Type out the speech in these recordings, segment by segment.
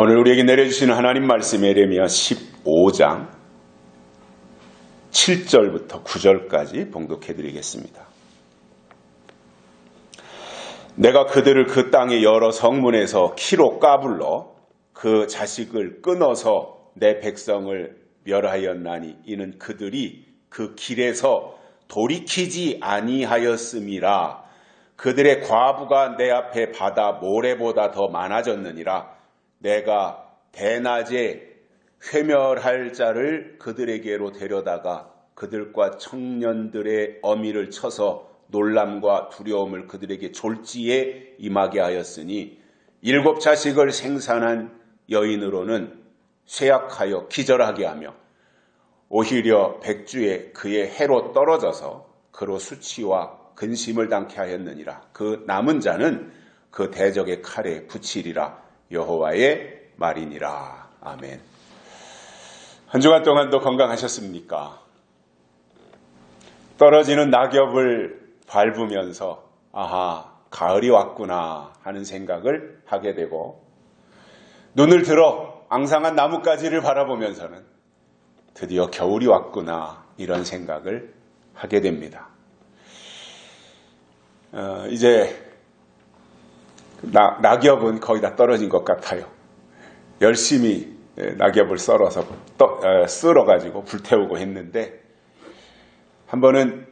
오늘 우리에게 내려주시는 하나님 말씀 에레미야 15장 7절부터 9절까지 봉독해 드리겠습니다. 내가 그들을 그 땅의 여러 성문에서 키로 까불러 그 자식을 끊어서 내 백성을 멸하였나니 이는 그들이 그 길에서 돌이키지 아니하였음이라. 그들의 과부가 내 앞에 바다 모래보다 더 많아졌느니라. 내가 대낮에 회멸할 자를 그들에게로 데려다가 그들과 청년들의 어미를 쳐서 놀람과 두려움을 그들에게 졸지에 임하게 하였으니 7 자식을 생산한 여인으로는 쇠약하여 기절하게 하며 오히려 백주에 그의 해로 떨어져서 그로 수치와 근심을 당케 하였느니라. 그 남은 자는 그 대적의 칼에 붙이리라. 여호와의 말이니라. 아멘. 한 주간 동안도 건강하셨습니까? 떨어지는 낙엽을 밟으면서 아하, 가을이 왔구나 하는 생각을 하게 되고, 눈을 들어 앙상한 나뭇가지를 바라보면서는 드디어 겨울이 왔구나 이런 생각을 하게 됩니다. 이제 낙엽은 거의 다 떨어진 것 같아요. 열심히 낙엽을 쓸어가지고 불태우고 했는데, 한 번은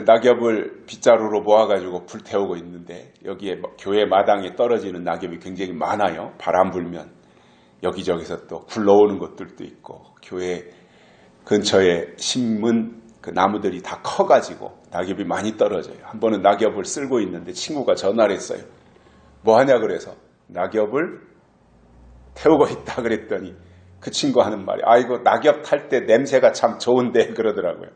낙엽을 빗자루로 모아가지고 불태우고 있는데 여기에 교회 마당에 떨어지는 낙엽이 굉장히 많아요. 바람 불면 여기저기서 또 굴러오는 것들도 있고, 교회 근처에 심은 그 나무들이 다 커가지고 낙엽이 많이 떨어져요. 한 번은 낙엽을 쓸고 있는데 친구가 전화를 했어요. 뭐 하냐 그래서 낙엽을 태우고 있다 그랬더니 그 친구 하는 말이 아이고 낙엽 탈 때 냄새가 참 좋은데 그러더라고요.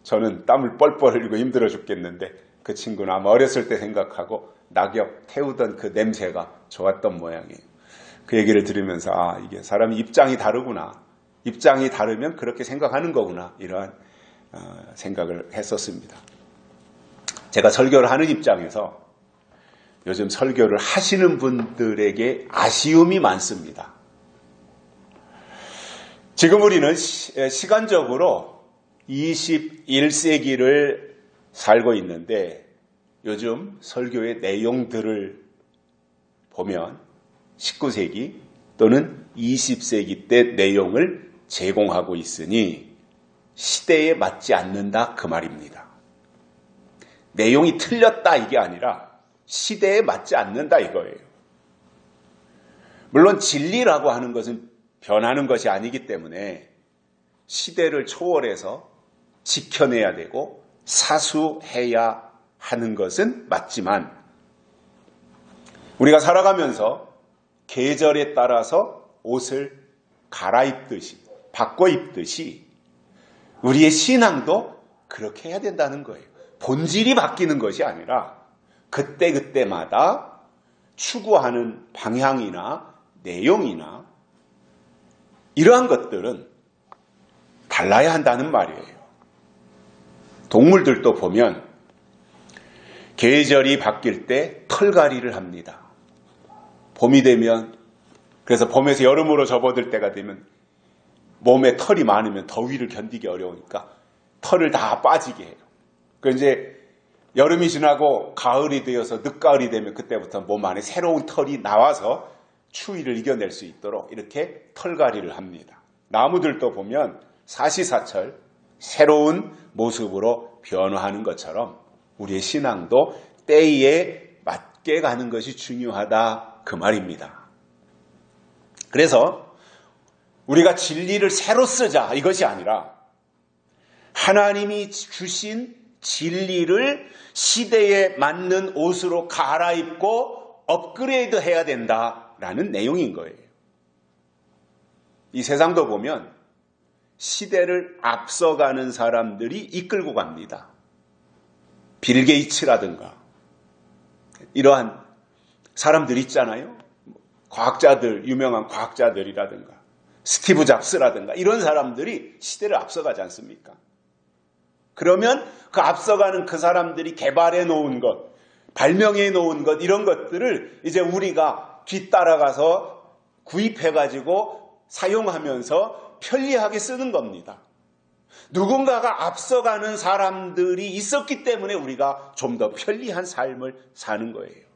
저는 땀을 뻘뻘 흘리고 힘들어 죽겠는데 그 친구는 아마 어렸을 때 생각하고 낙엽 태우던 그 냄새가 좋았던 모양이에요. 그 얘기를 들으면서 이게 사람이 입장이 다르구나. 입장이 다르면 그렇게 생각하는 거구나. 이러한 생각을 했었습니다. 제가 설교를 하는 입장에서 요즘 설교를 하시는 분들에게 아쉬움이 많습니다. 지금 우리는 시간적으로 21세기를 살고 있는데 요즘 설교의 내용들을 보면 19세기 또는 20세기 때 내용을 제공하고 있으니 시대에 맞지 않는다 그 말입니다. 내용이 틀렸다 이게 아니라 시대에 맞지 않는다 이거예요. 물론 진리라고 하는 것은 변하는 것이 아니기 때문에 시대를 초월해서 지켜내야 되고 사수해야 하는 것은 맞지만, 우리가 살아가면서 계절에 따라서 옷을 갈아입듯이 바꿔 입듯이 우리의 신앙도 그렇게 해야 된다는 거예요. 본질이 바뀌는 것이 아니라 그때그때마다 추구하는 방향이나 내용이나 이러한 것들은 달라야 한다는 말이에요. 동물들도 보면 계절이 바뀔 때 털갈이를 합니다. 봄이 되면, 그래서 봄에서 여름으로 접어들 때가 되면 몸에 털이 많으면 더위를 견디기 어려우니까 털을 다 빠지게 해요. 그 이제 여름이 지나고 가을이 되어서 늦가을이 되면 그때부터 몸 안에 새로운 털이 나와서 추위를 이겨낼 수 있도록 이렇게 털갈이를 합니다. 나무들도 보면 사시사철 새로운 모습으로 변화하는 것처럼 우리의 신앙도 때에 맞게 가는 것이 중요하다 그 말입니다. 그래서 우리가 진리를 새로 쓰자 이것이 아니라 하나님이 주신 진리를 시대에 맞는 옷으로 갈아입고 업그레이드 해야 된다라는 내용인 거예요. 이 세상도 보면 시대를 앞서가는 사람들이 이끌고 갑니다. 빌 게이츠라든가 이러한 사람들 있잖아요. 과학자들, 유명한 과학자들이라든가 스티브 잡스라든가 이런 사람들이 시대를 앞서가지 않습니까? 그러면 그 앞서가는 그 사람들이 개발해 놓은 것, 발명해 놓은 것, 이런 것들을 이제 우리가 뒤따라가서 구입해가지고 사용하면서 편리하게 쓰는 겁니다. 누군가가 앞서가는 사람들이 있었기 때문에 우리가 좀 더 편리한 삶을 사는 거예요.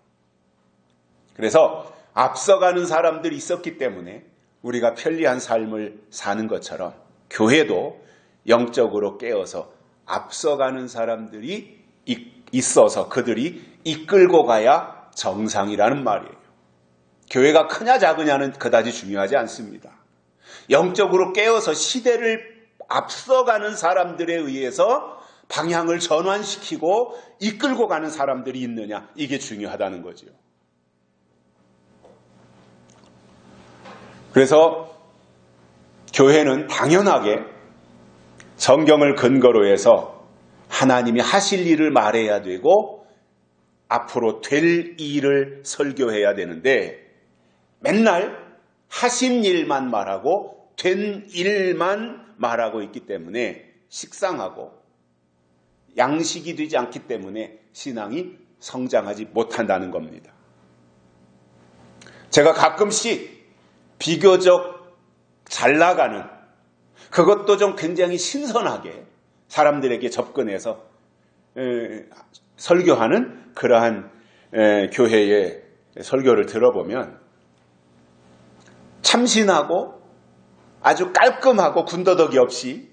그래서 앞서가는 사람들이 있었기 때문에 우리가 편리한 삶을 사는 것처럼 교회도 영적으로 깨어서 앞서가는 사람들이 있어서 그들이 이끌고 가야 정상이라는 말이에요. 교회가 크냐 작으냐는 그다지 중요하지 않습니다. 영적으로 깨어서 시대를 앞서가는 사람들에 의해서 방향을 전환시키고 이끌고 가는 사람들이 있느냐, 이게 중요하다는 거죠. 그래서 교회는 당연하게 성경을 근거로 해서 하나님이 하실 일을 말해야 되고 앞으로 될 일을 설교해야 되는데 맨날 하신 일만 말하고 된 일만 말하고 있기 때문에 식상하고 양식이 되지 않기 때문에 신앙이 성장하지 못한다는 겁니다. 제가 가끔씩 비교적 잘 나가는, 그것도 좀 굉장히 신선하게 사람들에게 접근해서 설교하는 그러한 교회의 설교를 들어보면 참신하고 아주 깔끔하고 군더더기 없이,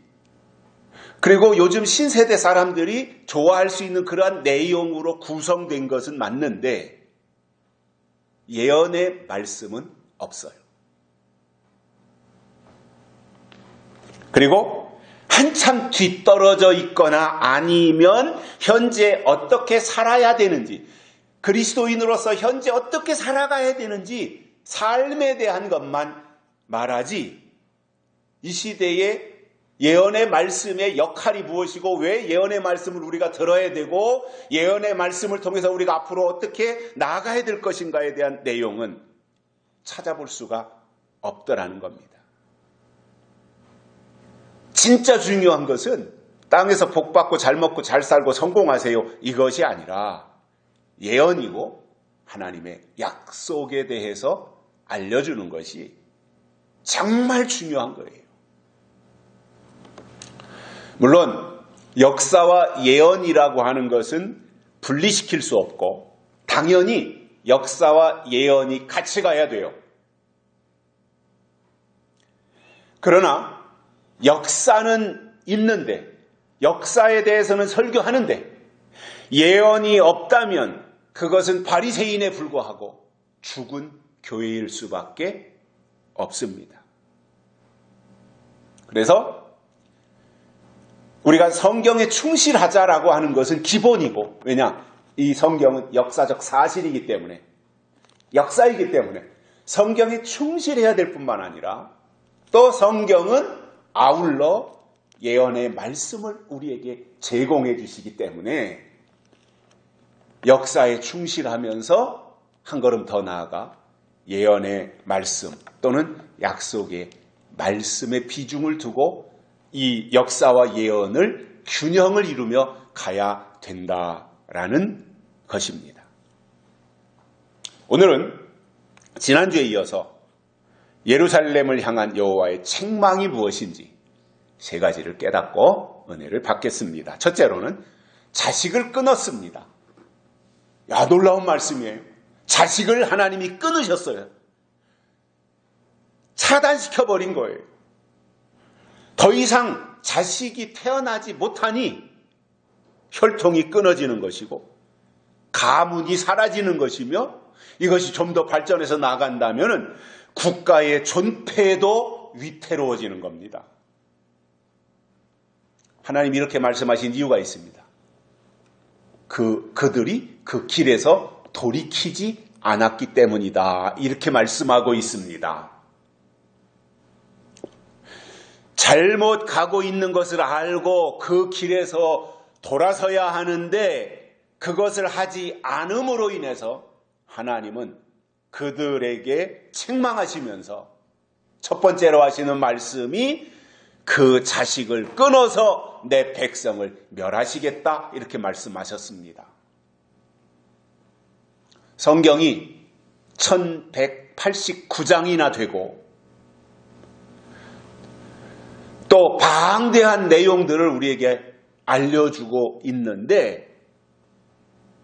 그리고 요즘 신세대 사람들이 좋아할 수 있는 그러한 내용으로 구성된 것은 맞는데 예언의 말씀은 없어요. 그리고 한참 뒤떨어져 있거나 아니면 현재 어떻게 살아야 되는지, 그리스도인으로서 현재 어떻게 살아가야 되는지 삶에 대한 것만 말하지, 이 시대에 예언의 말씀의 역할이 무엇이고 왜 예언의 말씀을 우리가 들어야 되고 예언의 말씀을 통해서 우리가 앞으로 어떻게 나아가야 될 것인가에 대한 내용은 찾아볼 수가 없더라는 겁니다. 진짜 중요한 것은 땅에서 복받고 잘 먹고 잘 살고 성공하세요, 이것이 아니라 예언이고 하나님의 약속에 대해서 알려주는 것이 정말 중요한 거예요. 물론 역사와 예언이라고 하는 것은 분리시킬 수 없고 당연히 역사와 예언이 같이 가야 돼요. 그러나 역사는 있는데, 역사에 대해서는 설교하는데 예언이 없다면 그것은 바리새인에 불과하고 죽은 교회일 수밖에 없습니다. 그래서 우리가 성경에 충실하자라고 하는 것은 기본이고, 왜냐? 이 성경은 역사적 사실이기 때문에, 역사이기 때문에 성경에 충실해야 될 뿐만 아니라 또 성경은 아울러 예언의 말씀을 우리에게 제공해 주시기 때문에 역사에 충실하면서 한 걸음 더 나아가 예언의 말씀 또는 약속의 말씀에 비중을 두고 이 역사와 예언을 균형을 이루며 가야 된다라는 것입니다. 오늘은 지난주에 이어서 예루살렘을 향한 여호와의 책망이 무엇인지 세 가지를 깨닫고 은혜를 받겠습니다. 첫째로는 자식을 끊었습니다. 야, 놀라운 말씀이에요. 자식을 하나님이 끊으셨어요. 차단시켜버린 거예요. 더 이상 자식이 태어나지 못하니 혈통이 끊어지는 것이고 가문이 사라지는 것이며, 이것이 좀 더 발전해서 나간다면 국가의 존폐도 위태로워지는 겁니다. 하나님이 이렇게 말씀하신 이유가 있습니다. 그들이 그 길에서 돌이키지 않았기 때문이다. 이렇게 말씀하고 있습니다. 잘못 가고 있는 것을 알고 그 길에서 돌아서야 하는데 그것을 하지 않음으로 인해서 하나님은 그들에게 책망하시면서 첫 번째로 하시는 말씀이 그 자식을 끊어서 내 백성을 멸하시겠다, 이렇게 말씀하셨습니다. 성경이 1189장이나 되고 또 방대한 내용들을 우리에게 알려주고 있는데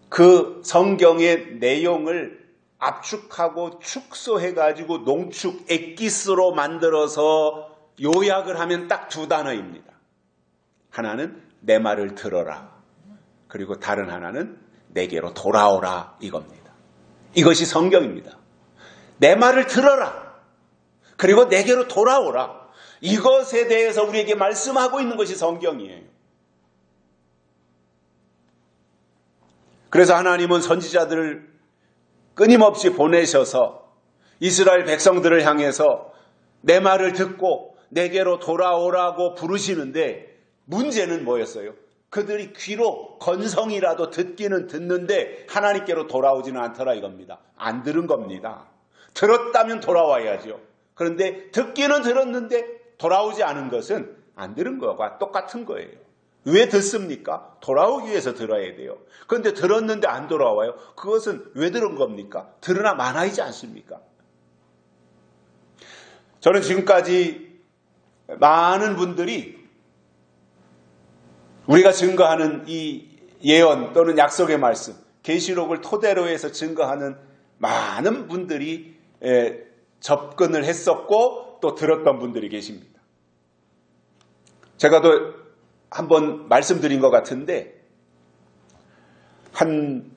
그 성경의 내용을 압축하고 축소해가지고 농축 엑기스로 만들어서 요약을 하면 딱 두 단어입니다. 하나는 내 말을 들어라. 그리고 다른 하나는 내게로 돌아오라 이겁니다. 이것이 성경입니다. 내 말을 들어라. 그리고 내게로 돌아오라. 이것에 대해서 우리에게 말씀하고 있는 것이 성경이에요. 그래서 하나님은 선지자들을 끊임없이 보내셔서 이스라엘 백성들을 향해서 내 말을 듣고 내게로 돌아오라고 부르시는데 문제는 뭐였어요? 그들이 귀로 건성이라도 듣기는 듣는데 하나님께로 돌아오지는 않더라 이겁니다. 안 들은 겁니다. 들었다면 돌아와야죠. 그런데 듣기는 들었는데 돌아오지 않은 것은 안 들은 것과 똑같은 거예요. 왜 듣습니까? 돌아오기 위해서 들어야 돼요. 그런데 들었는데 안 돌아와요. 그것은 왜 들은 겁니까? 들으나 마나이지 않습니까? 저는 지금까지 많은 분들이 우리가 증거하는 이 예언 또는 약속의 말씀, 계시록을 토대로 해서 증거하는 많은 분들이 접근을 했었고 또 들었던 분들이 계십니다. 제가 또 한번 말씀드린 것 같은데 한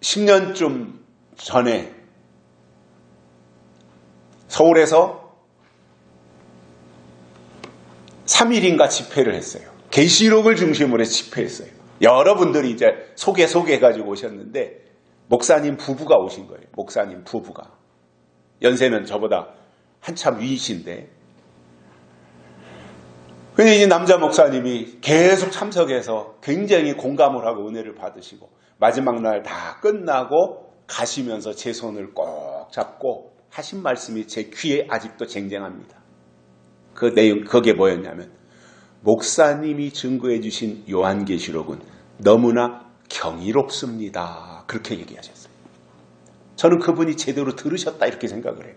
10년쯤 전에 서울에서 3일인가 집회를 했어요. 계시록을 중심으로 해서 집회했어요. 여러분들이 이제 소개해가지고 오셨는데 목사님 부부가 오신 거예요. 목사님 부부가. 연세는 저보다 한참 위이신데 근데 이제 남자 목사님이 계속 참석해서 굉장히 공감을 하고 은혜를 받으시고 마지막 날 다 끝나고 가시면서 제 손을 꼭 잡고 하신 말씀이 제 귀에 아직도 쟁쟁합니다. 그 내용, 그게 뭐였냐면 목사님이 증거해 주신 요한계시록은 너무나 경이롭습니다. 그렇게 얘기하셨어요. 저는 그분이 제대로 들으셨다 이렇게 생각을 해요.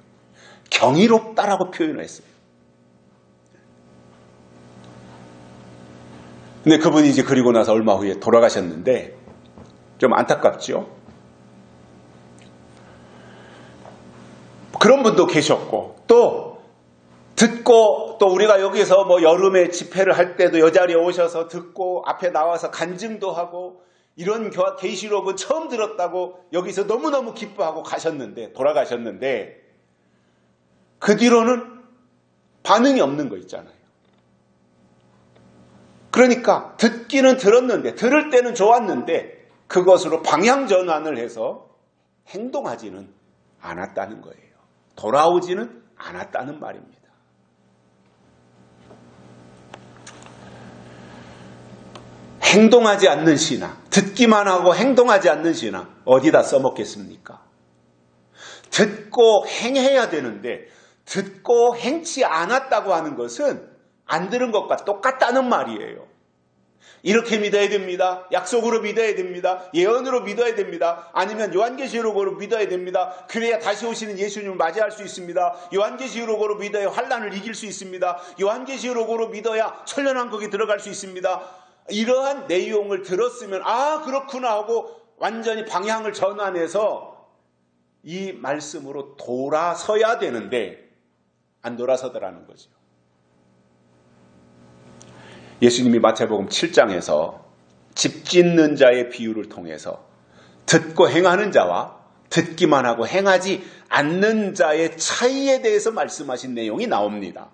경이롭다라고 표현을 했어요. 근데 그분이 이제 그리고 나서 얼마 후에 돌아가셨는데 좀 안타깝죠. 그런 분도 계셨고 또 듣고 또 우리가 여기서 뭐 여름에 집회를 할 때도 이 자리에 오셔서 듣고 앞에 나와서 간증도 하고 이런 계시록은 처음 들었다고 여기서 너무너무 기뻐하고 가셨는데 돌아가셨는데 그 뒤로는 반응이 없는 거 있잖아요. 그러니까 듣기는 들었는데 들을 때는 좋았는데 그것으로 방향 전환을 해서 행동하지는 않았다는 거예요. 돌아오지는 않았다는 말입니다. 행동하지 않는 신앙, 듣기만 하고 행동하지 않는 신앙 어디다 써먹겠습니까? 듣고 행해야 되는데 듣고 행치 않았다고 하는 것은 안 들은 것과 똑같다는 말이에요. 이렇게 믿어야 됩니다. 약속으로 믿어야 됩니다. 예언으로 믿어야 됩니다. 아니면 요한계시록으로 믿어야 됩니다. 그래야 다시 오시는 예수님을 맞이할 수 있습니다. 요한계시록으로 믿어야 환난을 이길 수 있습니다. 요한계시록으로 믿어야 천년왕국에 들어갈 수 있습니다. 이러한 내용을 들었으면 아 그렇구나 하고 완전히 방향을 전환해서 이 말씀으로 돌아서야 되는데 안 돌아서더라는 거죠. 예수님이 마태복음 7장에서 집 짓는 자의 비유를 통해서 듣고 행하는 자와 듣기만 하고 행하지 않는 자의 차이에 대해서 말씀하신 내용이 나옵니다.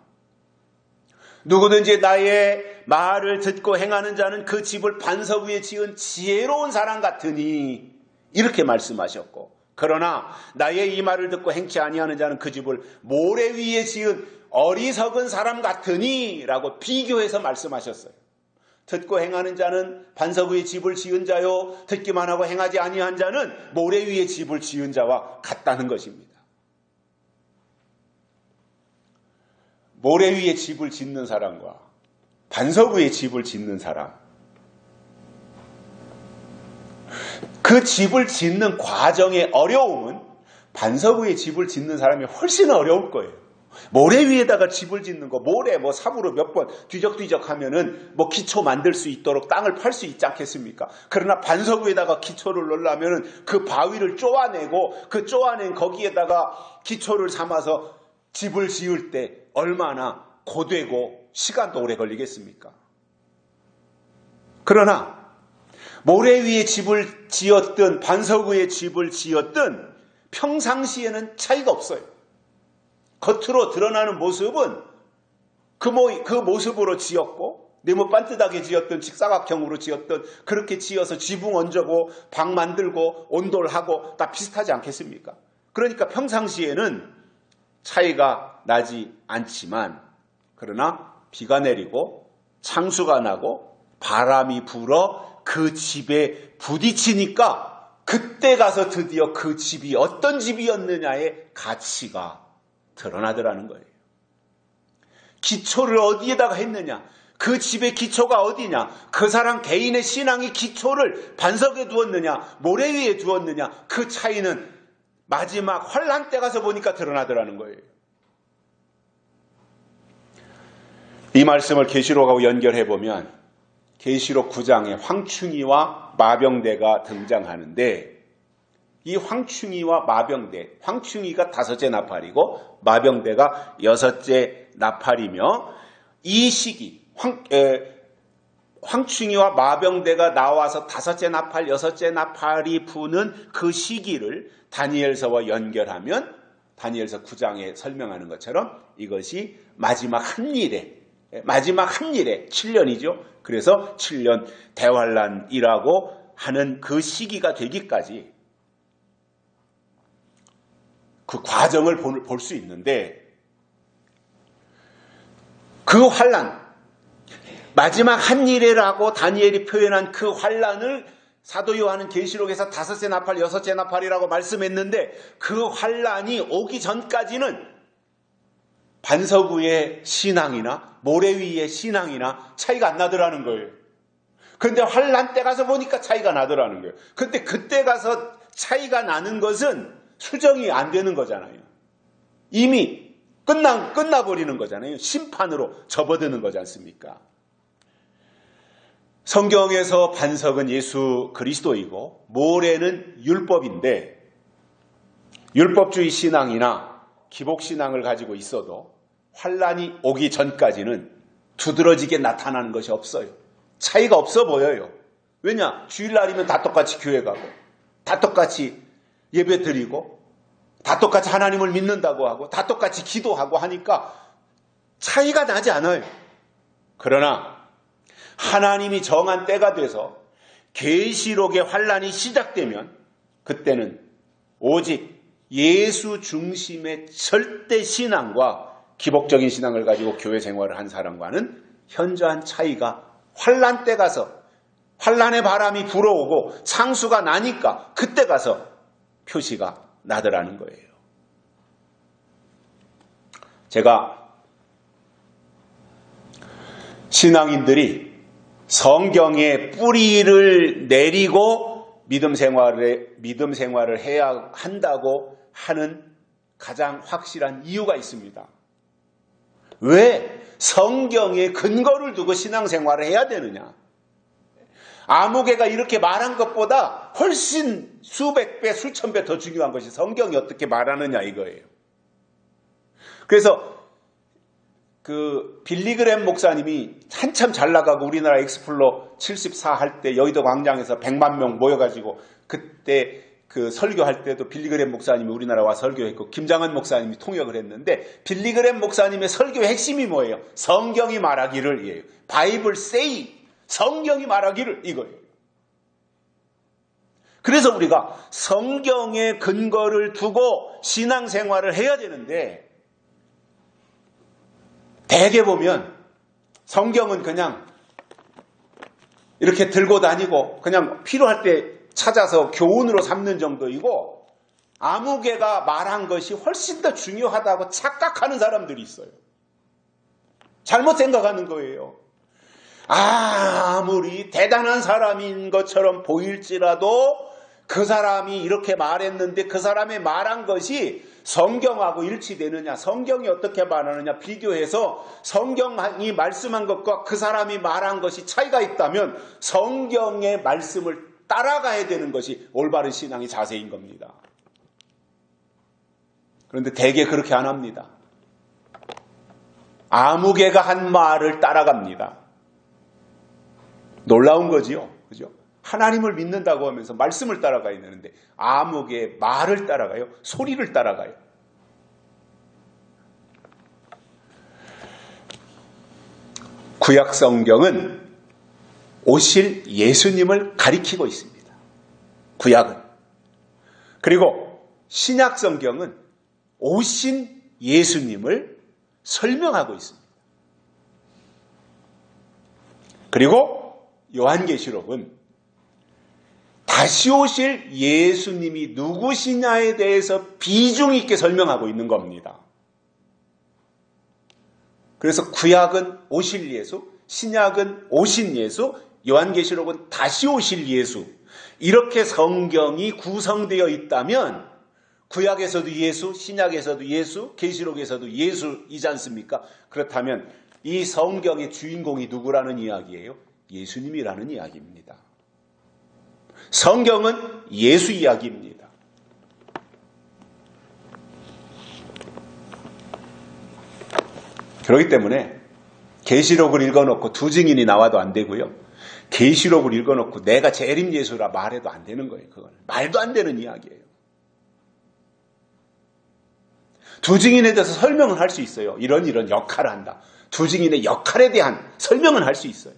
누구든지 나의 말을 듣고 행하는 자는 그 집을 반석 위에 지은 지혜로운 사람 같으니 이렇게 말씀하셨고 그러나 나의 이 말을 듣고 행치 아니하는 자는 그 집을 모래 위에 지은 어리석은 사람 같으니 라고 비교해서 말씀하셨어요. 듣고 행하는 자는 반석 위에 집을 지은 자요 듣기만 하고 행하지 아니한 자는 모래 위에 집을 지은 자와 같다는 것입니다. 모래 위에 집을 짓는 사람과 반석 위에 집을 짓는 사람, 그 집을 짓는 과정의 어려움은 반석 위에 집을 짓는 사람이 훨씬 어려울 거예요. 모래 위에다가 집을 짓는 거, 모래 삽으로 몇 번 뒤적뒤적 하면은 기초 만들 수 있도록 땅을 팔 수 있지 않겠습니까? 그러나 반석 위에다가 기초를 넣으려면은 그 바위를 쪼아내고 그 쪼아낸 거기에다가 기초를 삼아서 집을 지을 때 얼마나 고되고 시간도 오래 걸리겠습니까? 그러나 모래 위에 집을 지었든 반석 위에 집을 지었든 평상시에는 차이가 없어요. 겉으로 드러나는 모습은 그 모습으로 지었고, 네모 반듯하게 지었던 직사각형으로 지었던 그렇게 지어서 지붕 얹고 방 만들고 온돌하고 다 비슷하지 않겠습니까? 그러니까 평상시에는 차이가 나지 않지만, 그러나 비가 내리고 창수가 나고 바람이 불어 그 집에 부딪히니까 그때 가서 드디어 그 집이 어떤 집이었느냐의 가치가 드러나더라는 거예요. 기초를 어디에다가 했느냐? 그 집의 기초가 어디냐? 그 사람 개인의 신앙의 기초를 반석에 두었느냐? 모래 위에 두었느냐? 그 차이는 마지막 환란 때 가서 보니까 드러나더라는 거예요. 이 말씀을 계시록하고 연결해 보면 계시록 9장에 황충이와 마병대가 등장하는데, 이 황충이와 마병대, 황충이가 5째 나팔이고 마병대가 6째 나팔이며, 이 시기 황충이와 마병대가 나와서 5째 나팔, 6째 나팔이 부는 그 시기를 다니엘서와 연결하면 다니엘서 9장에 설명하는 것처럼 이것이 마지막 한일의 7년이죠. 그래서 7년 대환란이라고 하는 그 시기가 되기까지 그 과정을 볼 수 있는데, 그 환란, 마지막 한일이라고 다니엘이 표현한 그 환란을 사도 요한은 계시록에서 5째 나팔, 6째 나팔이라고 말씀했는데, 그 환란이 오기 전까지는 반석 위의 신앙이나 모래 위의 신앙이나 차이가 안 나더라는 거예요. 그런데 환란 때 가서 보니까 차이가 나더라는 거예요. 근데 그때 가서 차이가 나는 것은 수정이 안 되는 거잖아요. 이미 끝나버리는 거잖아요. 심판으로 접어드는 거지 않습니까? 성경에서 반석은 예수 그리스도이고 모래는 율법인데, 율법주의 신앙이나 기복신앙을 가지고 있어도 환란이 오기 전까지는 두드러지게 나타나는 것이 없어요. 차이가 없어 보여요. 왜냐? 주일날이면 다 똑같이 교회 가고, 다 똑같이 예배 드리고, 다 똑같이 하나님을 믿는다고 하고, 다 똑같이 기도하고 하니까 차이가 나지 않아요. 그러나 하나님이 정한 때가 돼서 계시록의 환란이 시작되면 그때는 오직 예수 중심의 절대 신앙과 기복적인 신앙을 가지고 교회 생활을 한 사람과는 현저한 차이가 환란 때 가서, 환란의 바람이 불어오고 창수가 나니까 그때 가서 표시가 나더라는 거예요. 제가 신앙인들이 성경에 뿌리를 내리고 믿음 생활을 해야 한다고 하는 가장 확실한 이유가 있습니다. 왜 성경에 근거를 두고 신앙생활을 해야 되느냐? 아무개가 이렇게 말한 것보다 훨씬 수백 배, 수천 배 더 중요한 것이 성경이 어떻게 말하느냐 이거예요. 그래서 그 빌리그램 목사님이 한참 잘 나가고 우리나라 엑스플로 74 할 때 여의도 광장에서 100만 명 모여가지고 그때 그 설교할 때도 빌리그램 목사님이 우리나라 와 설교했고 김장한 목사님이 통역을 했는데, 빌리그램 목사님의 설교의 핵심이 뭐예요? 성경이 말하기를 이에요. 바이블 세이, 성경이 말하기를 이거예요. 그래서 우리가 성경의 근거를 두고 신앙생활을 해야 되는데, 대개 보면 성경은 그냥 이렇게 들고 다니고 그냥 필요할 때 찾아서 교훈으로 삼는 정도이고, 아무개가 말한 것이 훨씬 더 중요하다고 착각하는 사람들이 있어요. 잘못 생각하는 거예요. 아무리 대단한 사람인 것처럼 보일지라도 그 사람이 이렇게 말했는데 그 사람의 말한 것이 성경하고 일치되느냐, 성경이 어떻게 말하느냐 비교해서 성경이 말씀한 것과 그 사람이 말한 것이 차이가 있다면 성경의 말씀을 따라가야 되는 것이 올바른 신앙의 자세인 겁니다. 그런데 대개 그렇게 안 합니다. 아무개가 한 말을 따라갑니다. 놀라운 거지요. 그죠? 하나님을 믿는다고 하면서 말씀을 따라가야 되는데 아무개의 말을 따라가요. 소리를 따라가요. 구약 성경은 오실 예수님을 가리키고 있습니다. 구약은. 그리고 신약 성경은 오신 예수님을 설명하고 있습니다. 그리고 요한계시록은 다시 오실 예수님이 누구시냐에 대해서 비중 있게 설명하고 있는 겁니다. 그래서 구약은 오실 예수, 신약은 오신 예수, 요한계시록은 다시 오실 예수, 이렇게 성경이 구성되어 있다면 구약에서도 예수, 신약에서도 예수, 계시록에서도 예수이지 않습니까? 그렇다면 이 성경의 주인공이 누구라는 이야기예요? 예수님이라는 이야기입니다. 성경은 예수 이야기입니다. 그렇기 때문에 계시록을 읽어놓고 두 증인이 나와도 안 되고요. 계시록을 읽어놓고 내가 재림 예수라 말해도 안 되는 거예요. 그건 말도 안 되는 이야기예요. 두 증인에 대해서 설명을 할 수 있어요. 이런 역할을 한다. 두 증인의 역할에 대한 설명은 할 수 있어요.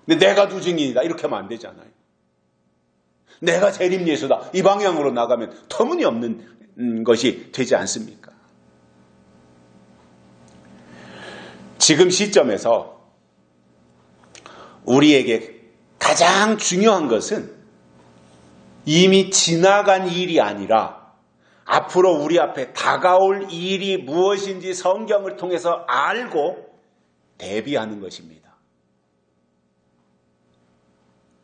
근데 내가 두 증인이다 이렇게 하면 안 되잖아요. 내가 재림 예수다 이 방향으로 나가면 터무니없는 것이 되지 않습니까? 지금 시점에서 우리에게 가장 중요한 것은 이미 지나간 일이 아니라 앞으로 우리 앞에 다가올 일이 무엇인지 성경을 통해서 알고 대비하는 것입니다.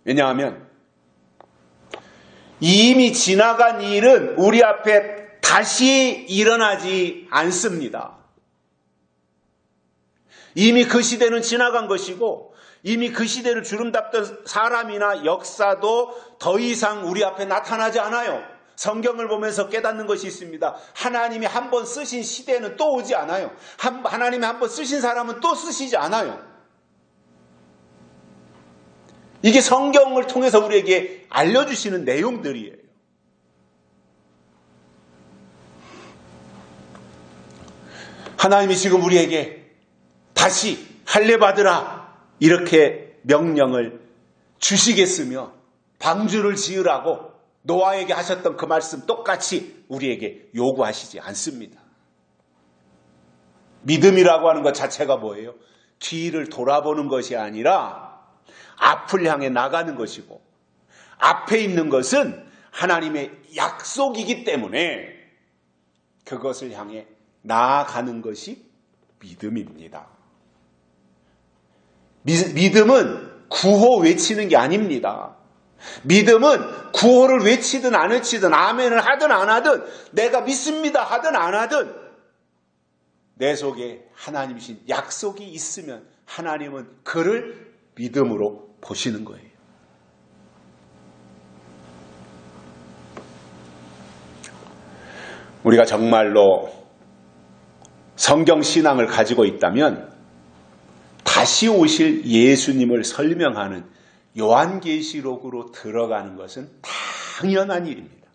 왜냐하면 이미 지나간 일은 우리 앞에 다시 일어나지 않습니다. 이미 그 시대는 지나간 것이고 이미 그 시대를 주름잡던 사람이나 역사도 더 이상 우리 앞에 나타나지 않아요. 성경을 보면서 깨닫는 것이 있습니다. 하나님이 한 번 쓰신 시대는 또 오지 않아요. 하나님이 한 번 쓰신 사람은 또 쓰시지 않아요. 이게 성경을 통해서 우리에게 알려주시는 내용들이에요. 하나님이 지금 우리에게 다시 할례 받으라 이렇게 명령을 주시겠으며 방주를 지으라고 노아에게 하셨던 그 말씀 똑같이 우리에게 요구하시지 않습니다. 믿음이라고 하는 것 자체가 뭐예요? 뒤를 돌아보는 것이 아니라 앞을 향해 나가는 것이고 앞에 있는 것은 하나님의 약속이기 때문에 그것을 향해 나아가는 것이 믿음입니다. 믿음은 구호 외치는 게 아닙니다. 믿음은 구호를 외치든 안 외치든 아멘을 하든 안 하든 내가 믿습니다 하든 안 하든 내 속에 하나님이신 약속이 있으면 하나님은 그를 믿음으로 보시는 거예요. 우리가 정말로 성경 신앙을 가지고 있다면 다시 오실 예수님을 설명하는 요한계시록으로 들어가는 것은 당연한 일입니다.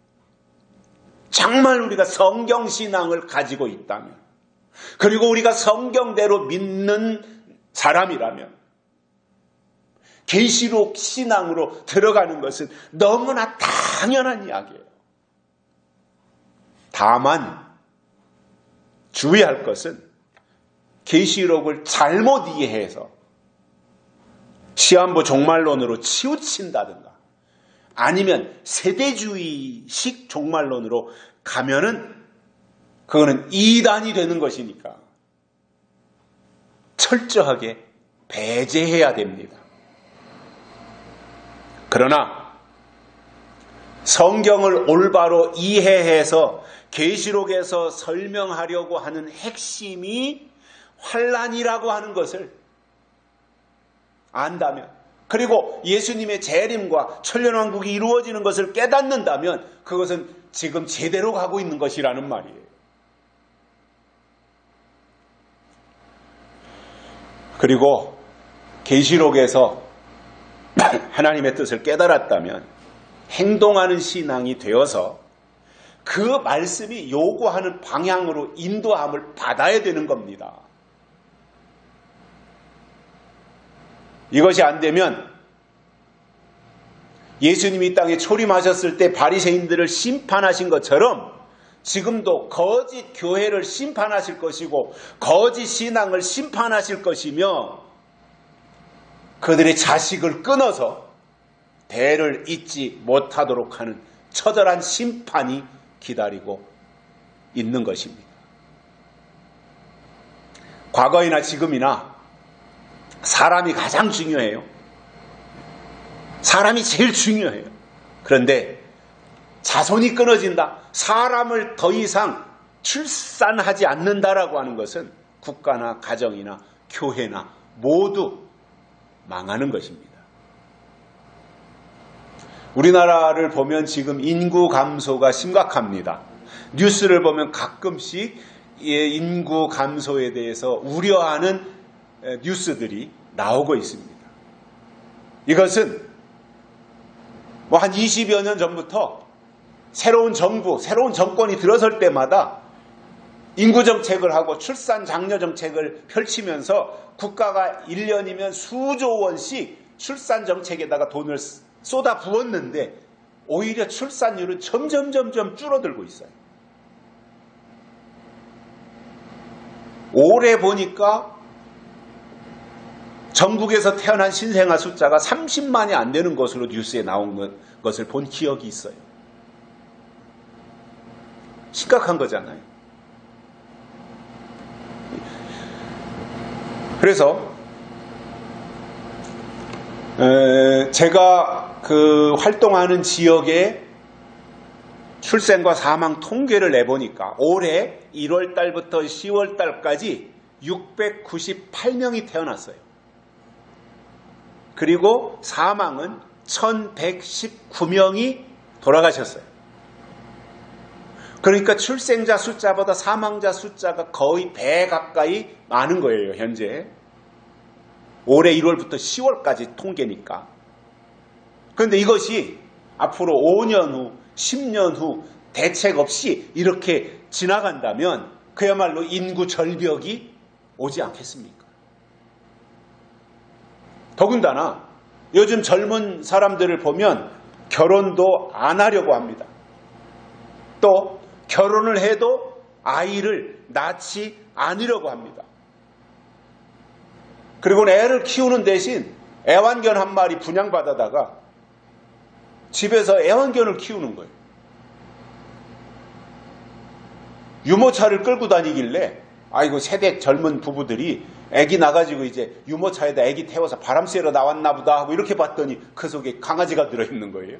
정말 우리가 성경신앙을 가지고 있다면 그리고 우리가 성경대로 믿는 사람이라면 계시록 신앙으로 들어가는 것은 너무나 당연한 이야기예요. 다만 주의할 것은 계시록을 잘못 이해해서 시한부 종말론으로 치우친다든가 아니면 세대주의식 종말론으로 가면은 그거는 이단이 되는 것이니까 철저하게 배제해야 됩니다. 그러나 성경을 올바로 이해해서 계시록에서 설명하려고 하는 핵심이 환난이라고 하는 것을 안다면, 그리고 예수님의 재림과 천년왕국이 이루어지는 것을 깨닫는다면 그것은 지금 제대로 가고 있는 것이라는 말이에요. 그리고 계시록에서 하나님의 뜻을 깨달았다면 행동하는 신앙이 되어서 그 말씀이 요구하는 방향으로 인도함을 받아야 되는 겁니다. 이것이 안 되면 예수님이 이 땅에 초림하셨을 때 바리새인들을 심판하신 것처럼 지금도 거짓 교회를 심판하실 것이고 거짓 신앙을 심판하실 것이며 그들의 자식을 끊어서 대를 잇지 못하도록 하는 처절한 심판이 기다리고 있는 것입니다. 과거이나 지금이나 사람이 가장 중요해요. 사람이 제일 중요해요. 그런데 자손이 끊어진다, 사람을 더 이상 출산하지 않는다라고 하는 것은 국가나 가정이나 교회나 모두 망하는 것입니다. 우리나라를 보면 지금 인구 감소가 심각합니다. 뉴스를 보면 가끔씩 인구 감소에 대해서 우려하는 뉴스들이 나오고 있습니다. 이것은 한 20여 년 전부터 새로운 정부, 새로운 정권이 들어설 때마다 인구정책을 하고 출산 장려 정책을 펼치면서 국가가 1년이면 수조 원씩 출산 정책에다가 돈을 쏟아 부었는데 오히려 출산율은 점점 줄어들고 있어요. 올해 보니까 전국에서 태어난 신생아 숫자가 30만이 안 되는 것으로 뉴스에 나온 것을 본 기억이 있어요. 심각한 거잖아요. 그래서 제가 활동하는 지역에 출생과 사망 통계를 내보니까 올해 1월 달부터 10월 달까지 698명이 태어났어요. 그리고 사망은 1119명이 돌아가셨어요. 그러니까 출생자 숫자보다 사망자 숫자가 거의 배 가까이 많은 거예요, 현재. 올해 1월부터 10월까지 통계니까. 그런데 이것이 앞으로 5년 후, 10년 후 대책 없이 이렇게 지나간다면 그야말로 인구 절벽이 오지 않겠습니까? 더군다나 요즘 젊은 사람들을 보면 결혼도 안 하려고 합니다. 또 결혼을 해도 아이를 낳지 않으려고 합니다. 그리고 애를 키우는 대신 애완견 한 마리 분양받아다가 집에서 애완견을 키우는 거예요. 유모차를 끌고 다니길래 아이고 세대 젊은 부부들이 애기 나가지고 이제 유모차에다 애기 태워서 바람 쐬러 나왔나 보다 하고 이렇게 봤더니 그 속에 강아지가 들어있는 거예요.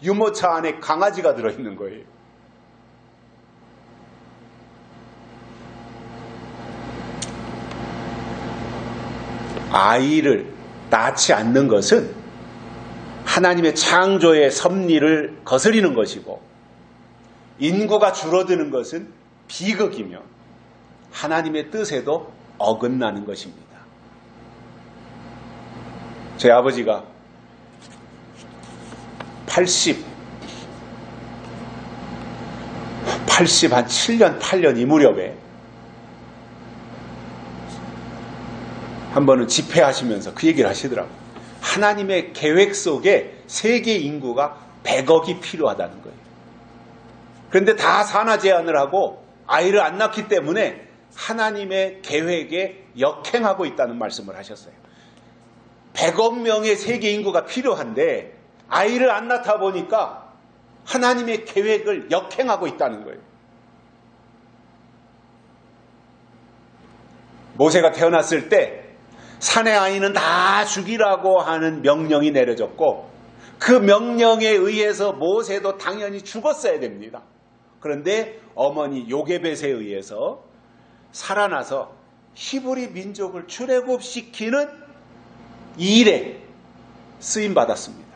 유모차 안에 강아지가 들어있는 거예요. 아이를 낳지 않는 것은 하나님의 창조의 섭리를 거스리는 것이고 인구가 줄어드는 것은 비극이며 하나님의 뜻에도 어긋나는 것입니다. 제 아버지가 80 한 7년, 8년 이 무렵에 한 번은 집회하시면서 그 얘기를 하시더라고요. 하나님의 계획 속에 세계 인구가 100억이 필요하다는 거예요. 그런데 다 산하 제한을 하고 아이를 안 낳기 때문에 하나님의 계획에 역행하고 있다는 말씀을 하셨어요. 100억 명의 세계 인구가 필요한데 아이를 안 낳다 보니까 하나님의 계획을 역행하고 있다는 거예요. 모세가 태어났을 때 산의 아이는 다 죽이라고 하는 명령이 내려졌고 그 명령에 의해서 모세도 당연히 죽었어야 됩니다. 그런데 어머니 요게벳에 의해서 살아나서 히브리 민족을 출애굽시키는 이 일에 쓰임받았습니다.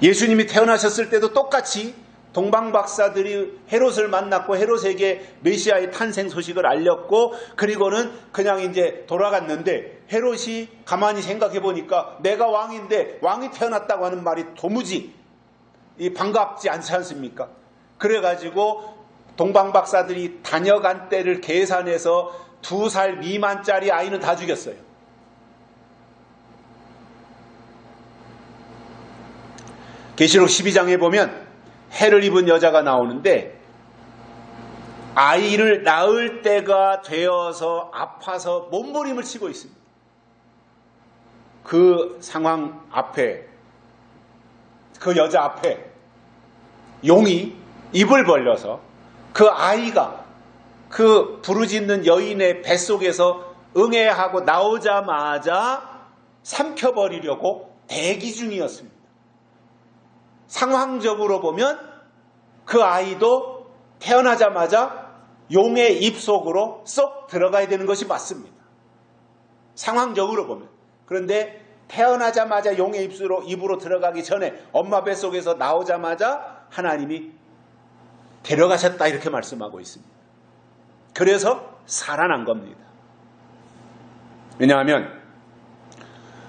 예수님이 태어나셨을 때도 똑같이 동방박사들이 헤롯을 만났고 헤롯에게 메시아의 탄생 소식을 알렸고, 그리고는 그냥 이제 돌아갔는데 헤롯이 가만히 생각해 보니까 내가 왕인데 왕이 태어났다고 하는 말이 도무지 반갑지 않지 않습니까? 그래가지고 동방박사들이 다녀간 때를 계산해서 2살 미만짜리 아이는 다 죽였어요. 계시록 12장에 보면 해를 입은 여자가 나오는데 아이를 낳을 때가 되어서 아파서 몸부림을 치고 있습니다. 그 상황 앞에, 그 여자 앞에 용이 입을 벌려서 그 아이가 그 부르짖는 여인의 뱃속에서 응애하고 나오자마자 삼켜버리려고 대기 중이었습니다. 상황적으로 보면 그 아이도 태어나자마자 용의 입속으로 쏙 들어가야 되는 것이 맞습니다. 상황적으로 보면. 그런데 태어나자마자 용의 입으로 들어가기 전에 엄마 뱃속에서 나오자마자 하나님이 데려가셨다 이렇게 말씀하고 있습니다. 그래서 살아난 겁니다. 왜냐하면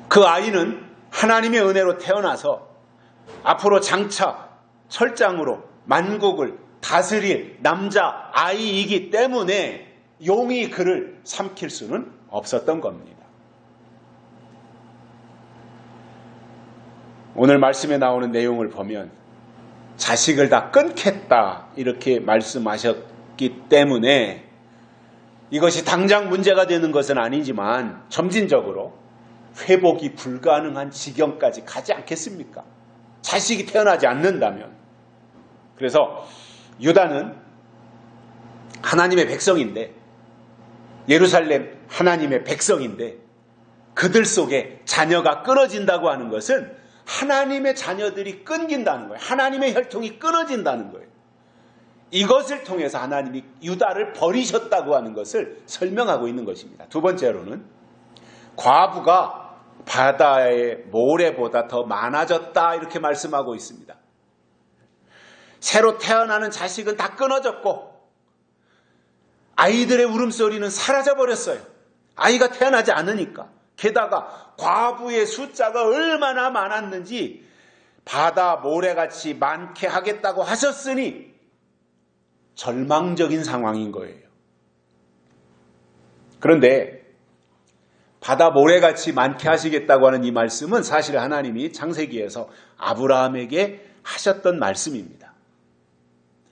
그 아이는 하나님의 은혜로 태어나서 앞으로 장차 철장으로 만국을 다스릴 남자 아이이기 때문에 용이 그를 삼킬 수는 없었던 겁니다. 오늘 말씀에 나오는 내용을 보면 자식을 다 끊겠다 이렇게 말씀하셨기 때문에 이것이 당장 문제가 되는 것은 아니지만 점진적으로 회복이 불가능한 지경까지 가지 않겠습니까? 자식이 태어나지 않는다면. 그래서 유다는 하나님의 백성인데, 예루살렘 하나님의 백성인데 그들 속에 자녀가 끊어진다고 하는 것은 하나님의 자녀들이 끊긴다는 거예요. 하나님의 혈통이 끊어진다는 거예요. 이것을 통해서 하나님이 유다를 버리셨다고 하는 것을 설명하고 있는 것입니다. 두 번째로는 과부가 바다의 모래보다 더 많아졌다 이렇게 말씀하고 있습니다. 새로 태어나는 자식은 다 끊어졌고 아이들의 울음소리는 사라져버렸어요. 아이가 태어나지 않으니까. 게다가 과부의 숫자가 얼마나 많았는지 바다 모래같이 많게 하겠다고 하셨으니 절망적인 상황인 거예요. 그런데 바다 모래같이 많게 하시겠다고 하는 이 말씀은 사실 하나님이 창세기에서 아브라함에게 하셨던 말씀입니다.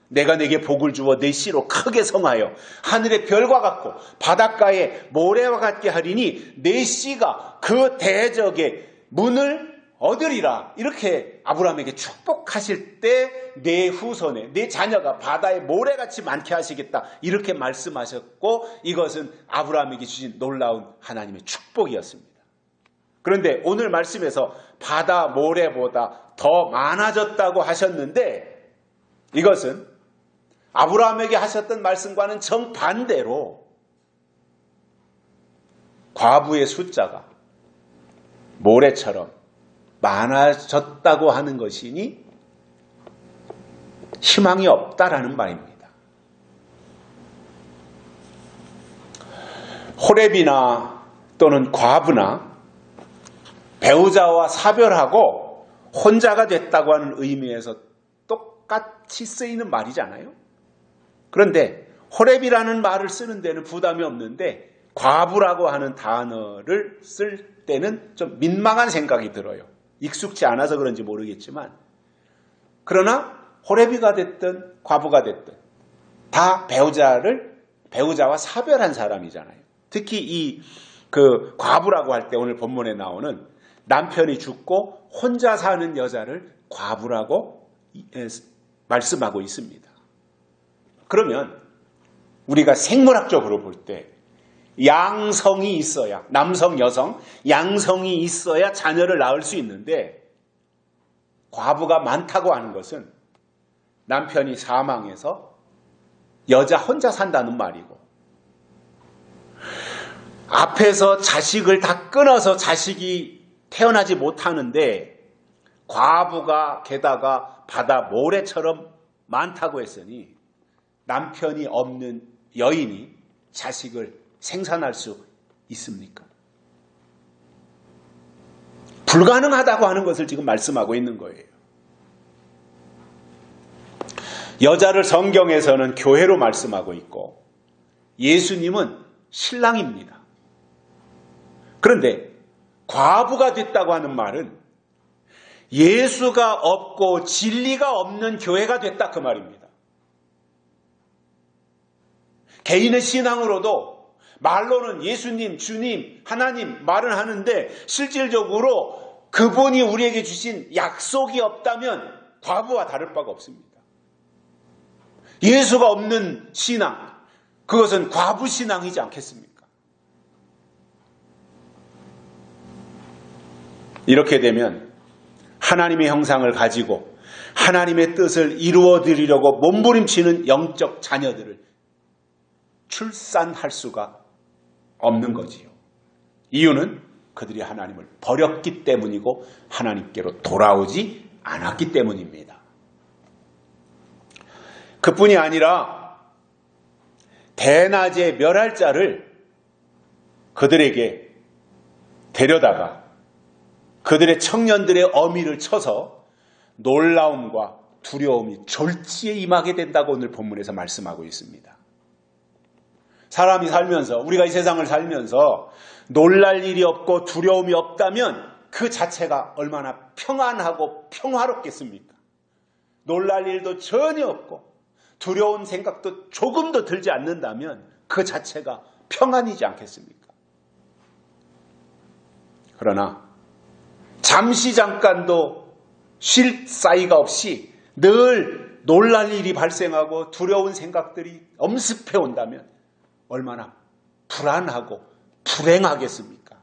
내가 내게 복을 주어 내 씨로 크게 성하여 하늘의 별과 같고 바닷가의 모래와 같게 하리니 내 씨가 그 대적의 문을 얻으리라. 이렇게 아브라함에게 축복하실 때 내 후손에 내 자녀가 바다의 모래같이 많게 하시겠다 이렇게 말씀하셨고, 이것은 아브라함에게 주신 놀라운 하나님의 축복이었습니다. 그런데 오늘 말씀에서 바다 모래보다 더 많아졌다고 하셨는데 이것은 아브라함에게 하셨던 말씀과는 정반대로 과부의 숫자가 모래처럼 많아졌다고 하는 것이니 희망이 없다라는 말입니다. 호렙이나 또는 과부나 배우자와 사별하고 혼자가 됐다고 하는 의미에서 똑같이 쓰이는 말이잖아요. 그런데 호렙이라는 말을 쓰는 데는 부담이 없는데 과부라고 하는 단어를 쓸 때는 좀 민망한 생각이 들어요. 익숙치 않아서 그런지 모르겠지만, 그러나 호렙이가 됐든 과부가 됐든 다 배우자와 사별한 사람이잖아요. 특히 그 과부라고 할 때 오늘 본문에 나오는 남편이 죽고 혼자 사는 여자를 과부라고 말씀하고 있습니다. 그러면 우리가 생물학적으로 볼 때 양성이 있어야, 남성, 여성, 양성이 있어야 자녀를 낳을 수 있는데 과부가 많다고 하는 것은 남편이 사망해서 여자 혼자 산다는 말이고, 앞에서 자식을 다 끊어서 자식이 태어나지 못하는데 과부가 게다가 바다 모래처럼 많다고 했으니 남편이 없는 여인이 자식을 생산할 수 있습니까? 불가능하다고 하는 것을 지금 말씀하고 있는 거예요. 여자를 성경에서는 교회로 말씀하고 있고 예수님은 신랑입니다. 그런데 과부가 됐다고 하는 말은 예수가 없고 진리가 없는 교회가 됐다 그 말입니다. 개인의 신앙으로도 말로는 예수님, 주님, 하나님 말은 하는데 실질적으로 그분이 우리에게 주신 약속이 없다면 과부와 다를 바가 없습니다. 예수가 없는 신앙, 그것은 과부 신앙이지 않겠습니까? 이렇게 되면 하나님의 형상을 가지고 하나님의 뜻을 이루어 드리려고 몸부림치는 영적 자녀들을 출산할 수가 없는 거지요. 이유는 그들이 하나님을 버렸기 때문이고 하나님께로 돌아오지 않았기 때문입니다. 그뿐이 아니라 대낮에 멸할 자를 그들에게 데려다가 그들의 청년들의 어미를 쳐서 놀라움과 두려움이 졸지에 임하게 된다고 오늘 본문에서 말씀하고 있습니다. 사람이 살면서, 우리가 이 세상을 살면서 놀랄 일이 없고 두려움이 없다면 그 자체가 얼마나 평안하고 평화롭겠습니까? 놀랄 일도 전혀 없고 두려운 생각도 조금도 들지 않는다면 그 자체가 평안이지 않겠습니까? 그러나 잠시 잠깐도 쉴 사이가 없이 늘 놀랄 일이 발생하고 두려운 생각들이 엄습해 온다면 얼마나 불안하고 불행하겠습니까?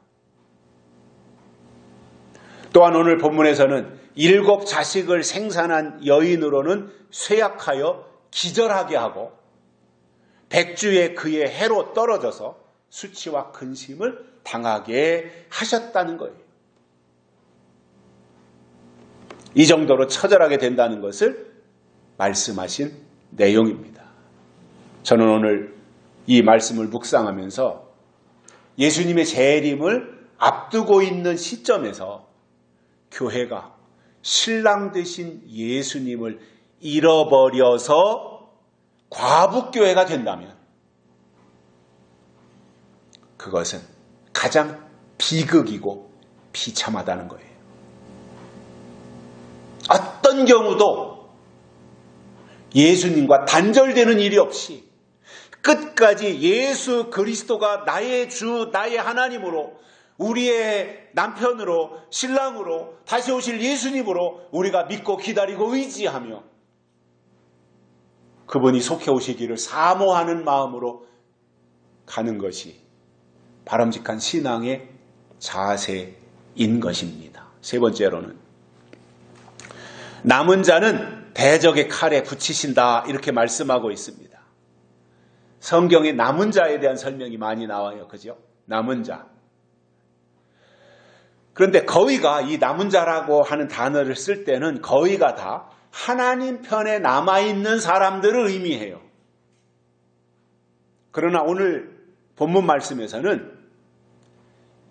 또한 오늘 본문에서는 7 자식을 생산한 여인으로는 쇠약하여 기절하게 하고 백주에 그의 해로 떨어져서 수치와 근심을 당하게 하셨다는 거예요. 이 정도로 처절하게 된다는 것을 말씀하신 내용입니다. 저는 오늘 이 말씀을 묵상하면서 예수님의 재림을 앞두고 있는 시점에서 교회가 신랑 되신 예수님을 잃어버려서 과부교회가 된다면 그것은 가장 비극이고 비참하다는 거예요. 어떤 경우도 예수님과 단절되는 일이 없이 끝까지 예수 그리스도가 나의 주, 나의 하나님으로, 우리의 남편으로, 신랑으로, 다시 오실 예수님으로 우리가 믿고 기다리고 의지하며 그분이 속해 오시기를 사모하는 마음으로 가는 것이 바람직한 신앙의 자세인 것입니다. 세 번째로는 남은 자는 대적의 칼에 붙이신다 이렇게 말씀하고 있습니다. 성경에 남은 자에 대한 설명이 많이 나와요. 그죠? 남은 자. 그런데 거의가 이 남은 자라고 하는 단어를 쓸 때는 거의가 다 하나님 편에 남아있는 사람들을 의미해요. 그러나 오늘 본문 말씀에서는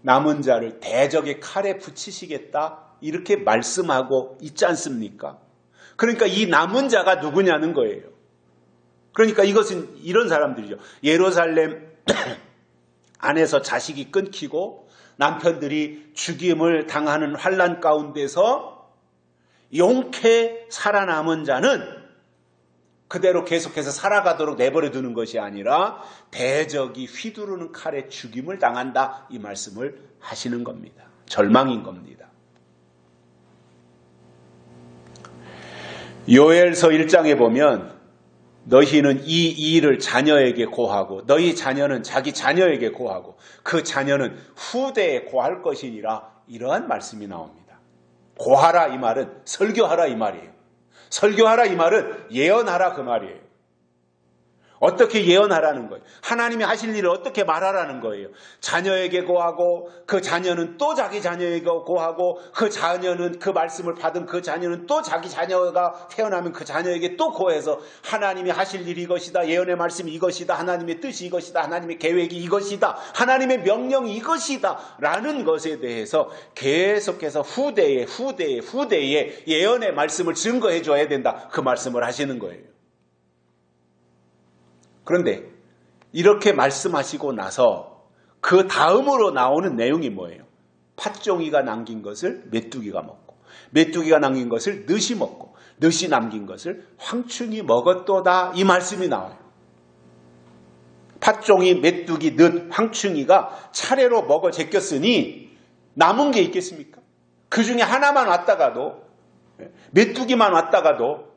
남은 자를 대적의 칼에 붙이시겠다 이렇게 말씀하고 있지 않습니까? 그러니까 이 남은 자가 누구냐는 거예요. 그러니까 이것은 이런 사람들이죠. 예루살렘 안에서 자식이 끊기고 남편들이 죽임을 당하는 환난 가운데서 용케 살아남은 자는 그대로 계속해서 살아가도록 내버려 두는 것이 아니라 대적이 휘두르는 칼에 죽임을 당한다 이 말씀을 하시는 겁니다. 절망인 겁니다. 요엘서 1장에 보면 너희는 이 일을 자녀에게 고하고 너희 자녀는 자기 자녀에게 고하고 그 자녀는 후대에 고할 것이니라 이러한 말씀이 나옵니다. 고하라 이 말은 설교하라 이 말이에요. 설교하라 이 말은 예언하라 그 말이에요. 어떻게 예언하라는 거예요. 하나님이 하실 일을 어떻게 말하라는 거예요. 자녀에게 고하고 그 자녀는 또 자기 자녀에게 고하고 그 자녀는 그 말씀을 받은 그 자녀는 또 자기 자녀가 태어나면 그 자녀에게 또 고해서 하나님이 하실 일이 이것이다. 예언의 말씀이 이것이다. 하나님의 뜻이 이것이다. 하나님의 계획이 이것이다. 하나님의 명령이 이것이다. 라는 것에 대해서 계속해서 후대에 예언의 말씀을 증거해 줘야 된다. 그 말씀을 하시는 거예요. 그런데 이렇게 말씀하시고 나서 그 다음으로 나오는 내용이 뭐예요? 팥종이가 남긴 것을 메뚜기가 먹고 메뚜기가 남긴 것을 늑이 먹고 늑이 남긴 것을 황충이 먹었도다 이 말씀이 나와요. 팥종이, 메뚜기, 늑, 황충이가 차례로 먹어 제꼈으니 남은 게 있겠습니까? 그 중에 하나만 왔다가도 메뚜기만 왔다가도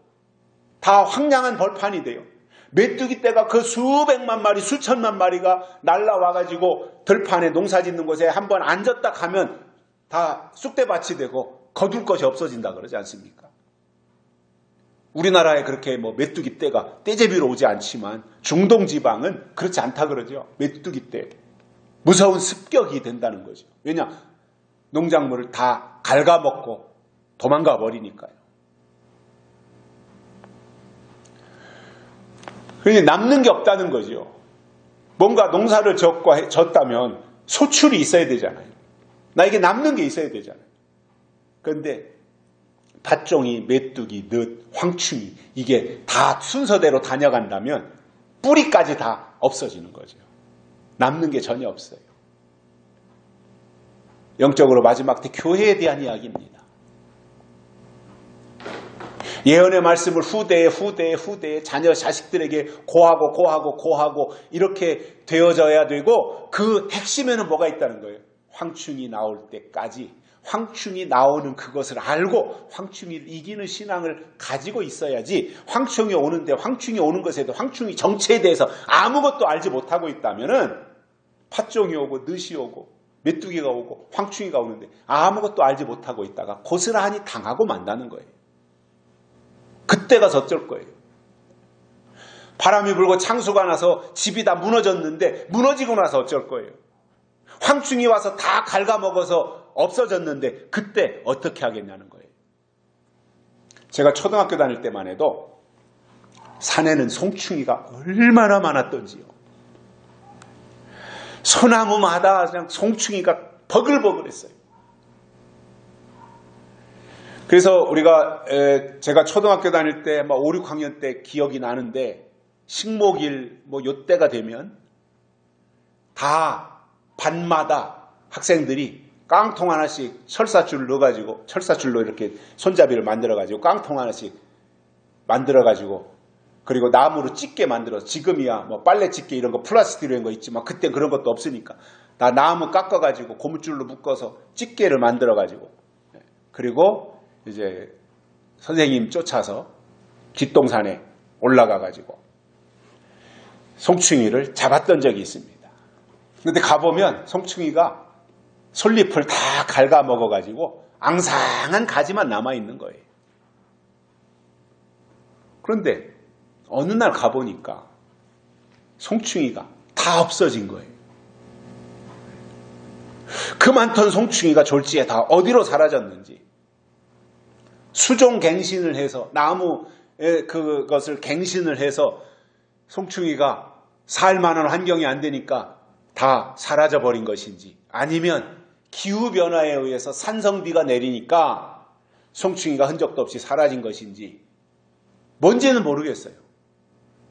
다 황량한 벌판이 돼요. 메뚜기 떼가 그 수백만 마리, 수천만 마리가 날라와가지고 들판에 농사 짓는 곳에 한번 앉았다 가면 다 쑥대밭이 되고 거둘 것이 없어진다 그러지 않습니까? 우리나라에 그렇게 메뚜기 떼가 떼제비로 오지 않지만 중동 지방은 그렇지 않다 그러죠. 메뚜기 떼. 무서운 습격이 된다는 거죠. 왜냐? 농작물을 다 갉아먹고 도망가 버리니까요. 그러니까 남는 게 없다는 거죠. 뭔가 농사를 졌다면 소출이 있어야 되잖아요. 나에게 남는 게 있어야 되잖아요. 그런데 팥종이, 메뚜기, 늑, 황충이 이게 다 순서대로 다녀간다면 뿌리까지 다 없어지는 거죠. 남는 게 전혀 없어요. 영적으로 마지막 때 교회에 대한 이야기입니다. 예언의 말씀을 후대에 자녀 자식들에게 고하고 이렇게 되어져야 되고 그 핵심에는 뭐가 있다는 거예요. 황충이 나올 때까지 황충이 나오는 그것을 알고 황충이를 이기는 신앙을 가지고 있어야지 황충이 오는데 황충이 오는 것에도 황충이 정체에 대해서 아무것도 알지 못하고 있다면은 팥종이 오고 늑이 오고 메뚜기가 오고 황충이가 오는데 아무것도 알지 못하고 있다가 고스란히 당하고 만다는 거예요. 그때 가서 어쩔 거예요. 바람이 불고 창수가 나서 집이 다 무너졌는데 무너지고 나서 어쩔 거예요. 황충이 와서 다 갉아먹어서 없어졌는데 그때 어떻게 하겠냐는 거예요. 제가 초등학교 다닐 때만 해도 산에는 송충이가 얼마나 많았던지요. 소나무마다 그냥 송충이가 버글버글했어요. 그래서 제가 초등학교 다닐 때 5, 6학년 때 기억이 나는데 식목일 요때가 되면 다 반마다 학생들이 깡통 하나씩 철사줄 넣어가지고 철사줄로 이렇게 손잡이를 만들어가지고 깡통 하나씩 만들어가지고 그리고 나무로 집게 만들어서 지금이야 빨래 집게 이런 거 플라스틱으로 한 거 있지만 그때 그런 것도 없으니까 다 나무 깎아가지고 고무줄로 묶어서 집게를 만들어가지고 그리고 이제 선생님 쫓아서 뒷동산에 올라가가지고 송충이를 잡았던 적이 있습니다. 그런데 가보면 송충이가 솔잎을 다 갉아먹어가지고 앙상한 가지만 남아있는 거예요. 그런데 어느 날 가보니까 송충이가 다 없어진 거예요. 그 많던 송충이가 졸지에 다 어디로 사라졌는지 수종 갱신을 해서 나무에 그것을 갱신을 해서 송충이가 살만한 환경이 안 되니까 다 사라져버린 것인지 아니면 기후변화에 의해서 산성비가 내리니까 송충이가 흔적도 없이 사라진 것인지 뭔지는 모르겠어요.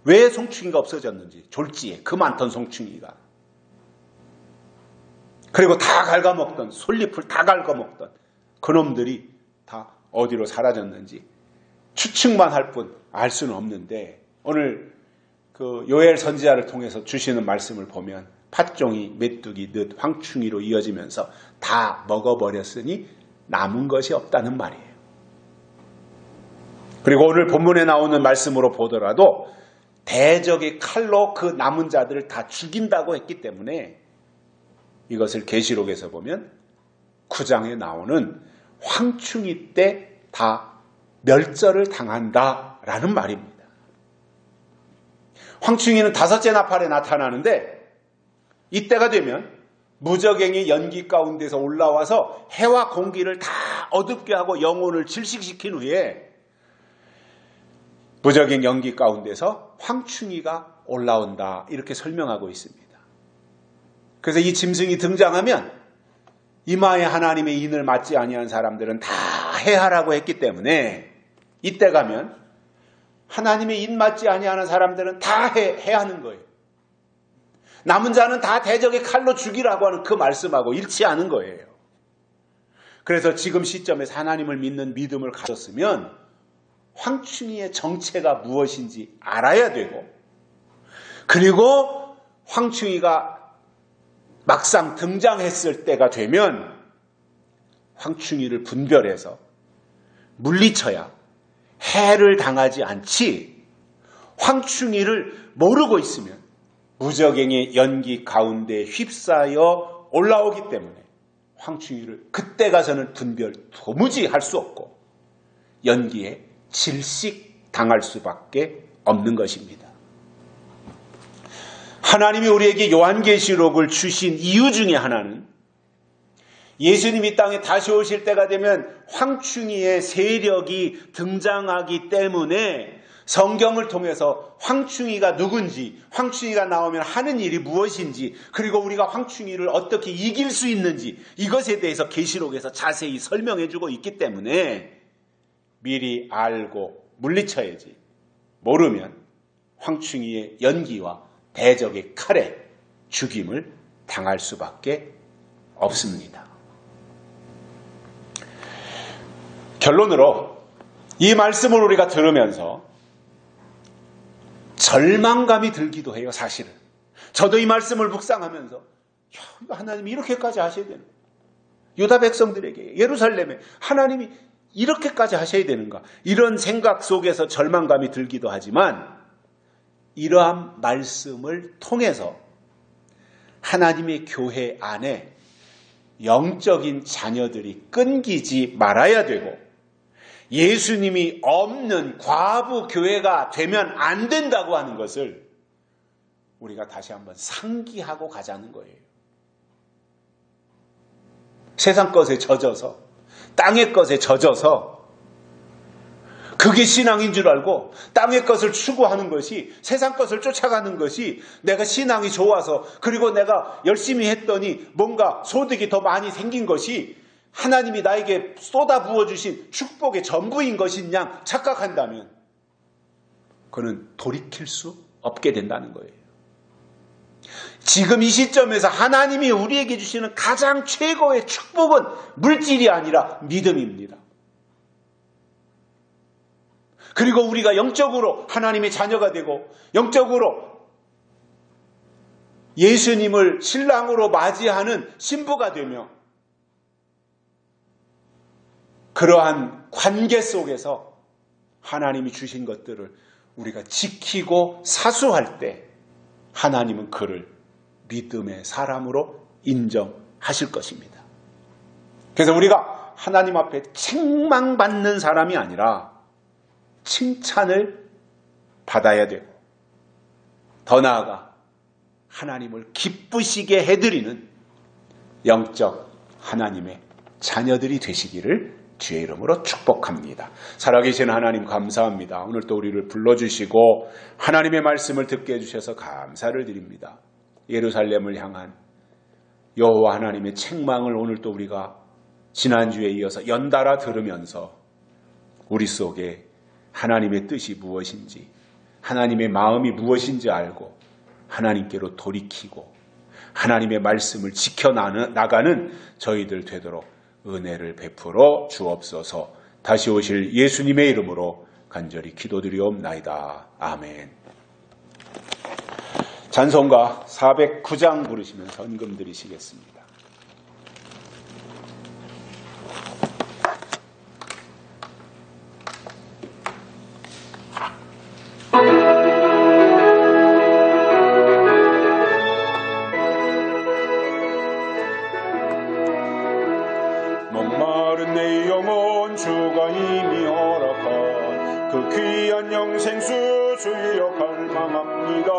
왜 송충이가 없어졌는지 졸지에 그 많던 송충이가 그리고 다 갉아먹던 솔잎을 다 갉아먹던 그놈들이 다 어디로 사라졌는지 추측만 할 뿐 알 수는 없는데 오늘 그 요엘 선지자를 통해서 주시는 말씀을 보면 팥종이, 메뚜기, 늑, 황충이로 이어지면서 다 먹어버렸으니 남은 것이 없다는 말이에요. 그리고 오늘 본문에 나오는 말씀으로 보더라도 대적의 칼로 그 남은 자들을 다 죽인다고 했기 때문에 이것을 계시록에서 보면 9장에 나오는 황충이 때 다 멸절을 당한다라는 말입니다. 황충이는 다섯째 나팔에 나타나는데 이때가 되면 무적행이 연기 가운데서 올라와서 해와 공기를 다 어둡게 하고 영혼을 질식시킨 후에 무적행 연기 가운데서 황충이가 올라온다 이렇게 설명하고 있습니다. 그래서 이 짐승이 등장하면 이마에 하나님의 인을 맞지 아니한 사람들은 다 해하라고 했기 때문에 이때 가면 하나님의 인 맞지 아니하는 사람들은 다 해하는 거예요. 남은 자는 다 대적의 칼로 죽이라고 하는 그 말씀하고 일치하는 거예요. 그래서 지금 시점에서 하나님을 믿는 믿음을 가졌으면 황충이의 정체가 무엇인지 알아야 되고, 그리고 황충이가 막상 등장했을 때가 되면 황충이를 분별해서 물리쳐야 해를 당하지 않지, 황충이를 모르고 있으면 무적행의 연기 가운데 휩싸여 올라오기 때문에 황충이를 그때 가서는 분별 도무지 할 수 없고 연기에 질식 당할 수밖에 없는 것입니다. 하나님이 우리에게 요한계시록을 주신 이유 중에 하나는 예수님이 땅에 다시 오실 때가 되면 황충이의 세력이 등장하기 때문에 성경을 통해서 황충이가 누군지, 황충이가 나오면 하는 일이 무엇인지, 그리고 우리가 황충이를 어떻게 이길 수 있는지 이것에 대해서 계시록에서 자세히 설명해주고 있기 때문에 미리 알고 물리쳐야지, 모르면 황충이의 연기와 대적의 칼에 죽임을 당할 수밖에 없습니다. 결론으로 이 말씀을 우리가 들으면서 절망감이 들기도 해요. 사실은 저도 이 말씀을 묵상하면서 하나님이 이렇게까지 하셔야 되는가, 유다 백성들에게 예루살렘에 하나님이 이렇게까지 하셔야 되는가, 이런 생각 속에서 절망감이 들기도 하지만 이러한 말씀을 통해서 하나님의 교회 안에 영적인 자녀들이 끊기지 말아야 되고 예수님이 없는 과부 교회가 되면 안 된다고 하는 것을 우리가 다시 한번 상기하고 가자는 거예요. 세상 것에 젖어서, 땅의 것에 젖어서 그게 신앙인 줄 알고 땅의 것을 추구하는 것이, 세상 것을 쫓아가는 것이 내가 신앙이 좋아서, 그리고 내가 열심히 했더니 뭔가 소득이 더 많이 생긴 것이 하나님이 나에게 쏟아 부어주신 축복의 전부인 것인 양 착각한다면 그는 돌이킬 수 없게 된다는 거예요. 지금 이 시점에서 하나님이 우리에게 주시는 가장 최고의 축복은 물질이 아니라 믿음입니다. 그리고 우리가 영적으로 하나님의 자녀가 되고 영적으로 예수님을 신랑으로 맞이하는 신부가 되며 그러한 관계 속에서 하나님이 주신 것들을 우리가 지키고 사수할 때 하나님은 그를 믿음의 사람으로 인정하실 것입니다. 그래서 우리가 하나님 앞에 책망받는 사람이 아니라 칭찬을 받아야 되고, 더 나아가 하나님을 기쁘시게 해드리는 영적 하나님의 자녀들이 되시기를 주의 이름으로 축복합니다. 살아계신 하나님 감사합니다. 오늘 또 우리를 불러주시고 하나님의 말씀을 듣게 해주셔서 감사를 드립니다. 예루살렘을 향한 여호와 하나님의 책망을 오늘 또 우리가 지난주에 이어서 연달아 들으면서 우리 속에 하나님의 뜻이 무엇인지, 하나님의 마음이 무엇인지 알고 하나님께로 돌이키고 하나님의 말씀을 지켜나가는 저희들 되도록 은혜를 베풀어 주옵소서. 다시 오실 예수님의 이름으로 간절히 기도드리옵나이다. 아멘. 찬송가 409장 부르시면서 헌금 드리시겠습니다. 목마른 내 있나이다.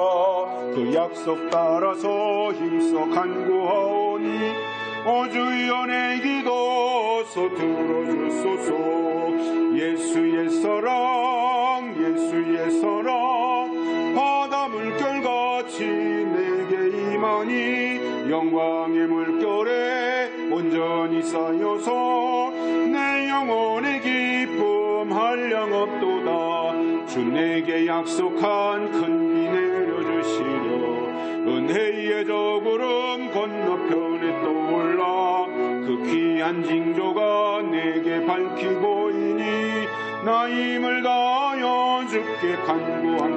그 약속 따라서 힘써 간구하오니 주여 내 기도 들어주소서. 예수의 사랑 예수의 사랑 바다 물결같이 내게 임하니 영광의 물결에 온전히 쌓여서 내 영혼의 기쁨 한량 없도다. 주 내게 약속한 큰 비 내려주시려 은혜의 저 구름 건너편에 떠올라 그 귀한 징조가 내게 밝히 보이니 나 힘을 다하여 주께 간구하니